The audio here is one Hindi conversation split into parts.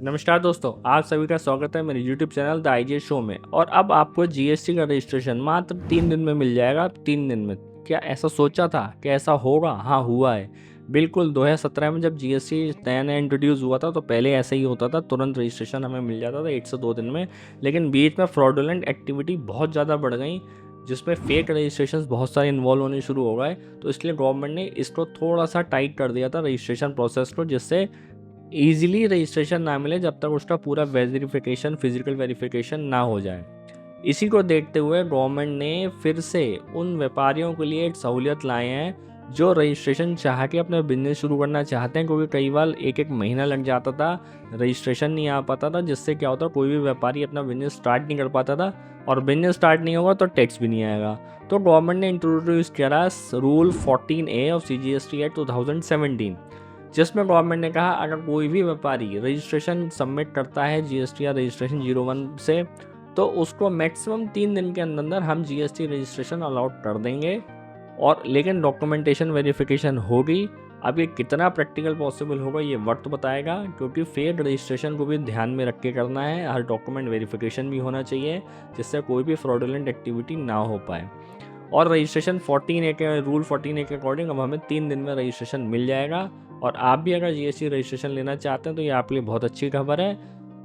नमस्कार दोस्तों, आप सभी का स्वागत है मेरे YouTube channel the IJ show में। और अब आपको जीएसटी का रजिस्ट्रेशन मात्र 3 दिन में मिल जाएगा। 3 दिन में क्या ऐसा सोचा था कि ऐसा होगा? हाँ, हुआ है। बिल्कुल 2017 में जब जीएसटी नया नया इंट्रोड्यूस हुआ था तो पहले ऐसे ही होता था, तुरंत रजिस्ट्रेशन हमें मिल जाता था 1 से 2 दिन में। लेकिन बीच में फ्रॉडुलेंट एक्टिविटी बहुत ज़्यादा बढ़ गई, जिसमें फेक रजिस्ट्रेशन बहुत सारे इन्वॉल्व होने शुरू हो गए। तो इसलिए गवर्नमेंट ने इसको थोड़ा सा टाइट कर दिया था रजिस्ट्रेशन प्रोसेस को, जिससे ईजिली रजिस्ट्रेशन ना मिले जब तक उसका पूरा वेरिफिकेशन, फिजिकल वेरिफिकेशन ना हो जाए। इसी को देखते हुए गवर्नमेंट ने फिर से उन व्यापारियों के लिए एक सहूलियत लाए हैं जो रजिस्ट्रेशन चाह के अपना बिजनेस शुरू करना चाहते हैं, क्योंकि कई बार एक एक महीना लग जाता था, रजिस्ट्रेशन नहीं आ पाता था, जिससे क्या होता कोई भी व्यापारी अपना बिजनेस स्टार्ट नहीं कर पाता था। और बिजनेस स्टार्ट नहीं होगा तो टैक्स भी नहीं आएगा। तो गवर्नमेंट ने इंट्रोड्यूस किया rule 14A of CGST act 2017, जिसमें गवर्नमेंट ने कहा अगर कोई भी व्यापारी रजिस्ट्रेशन सबमिट करता है जीएसटी या रजिस्ट्रेशन 01 से, तो उसको मैक्सिमम 3 दिन के अंदर हम जीएसटी रजिस्ट्रेशन अलाउड कर देंगे। और लेकिन डॉक्यूमेंटेशन वेरिफिकेशन होगी। अब ये कितना प्रैक्टिकल पॉसिबल होगा ये वक्त बताएगा, क्योंकि फेक रजिस्ट्रेशन को भी ध्यान में रख के करना है। हर डॉक्यूमेंट वेरिफिकेशन भी होना चाहिए, जिससे कोई भी फ्रॉडुलेंट एक्टिविटी ना हो पाए। और रजिस्ट्रेशन 14A के रूल 14A के अकॉर्डिंग अब हमें 3 दिन में रजिस्ट्रेशन मिल जाएगा। और आप भी अगर जीएसटी रजिस्ट्रेशन लेना चाहते हैं तो ये आपके लिए बहुत अच्छी खबर है।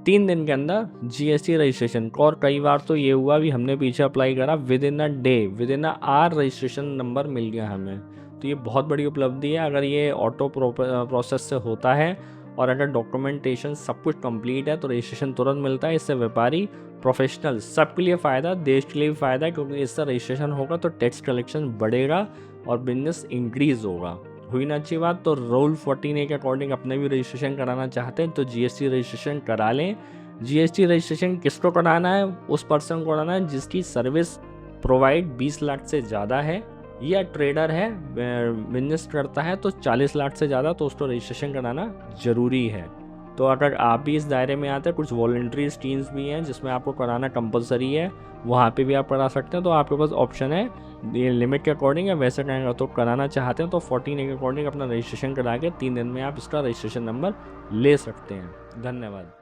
3 दिन के अंदर जीएसटी रजिस्ट्रेशन। और कई बार तो ये हुआ भी, हमने पीछे अप्लाई करा, within a day, within a hour registration number मिल गया हमें। तो ये बहुत बड़ी उपलब्धि है अगर ये ऑटो प्रोसेस से होता है। और अगर डॉक्यूमेंटेशन सब कुछ कंप्लीट है तो रजिस्ट्रेशन तुरंत मिलता है। इससे व्यापारी, प्रोफेशनल, सबके लिए फ़ायदा, देश के लिए भी फ़ायदा है, क्योंकि इससे रजिस्ट्रेशन होगा तो टैक्स कलेक्शन बढ़ेगा और बिजनेस इंक्रीज़ होगा। हुई ना अच्छी बात। तो रूल 14A के अकॉर्डिंग अपने भी रजिस्ट्रेशन कराना चाहते हैं तो जीएसटी रजिस्ट्रेशन करा लें। जीएसटी रजिस्ट्रेशन किसको कराना है? उस पर्सन को कराना है जिसकी सर्विस प्रोवाइड 20 लाख से ज़्यादा है, या ट्रेडर है, बिजनेस करता है तो 40 लाख से ज़्यादा, तो उसको रजिस्ट्रेशन कराना ज़रूरी है। तो अगर आप भी इस दायरे में आते हैं, कुछ वॉलंटरी स्कीम्स भी हैं जिसमें आपको कराना कंपलसरी है, वहाँ पे भी आप करा सकते हैं। तो आपके पास ऑप्शन है, ये लिमिट के अकॉर्डिंग है। वैसे कहेंगे तो कराना चाहते हैं तो 14A के अकॉर्डिंग अपना रजिस्ट्रेशन करा के 3 दिन में आप इसका रजिस्ट्रेशन नंबर ले सकते हैं। धन्यवाद।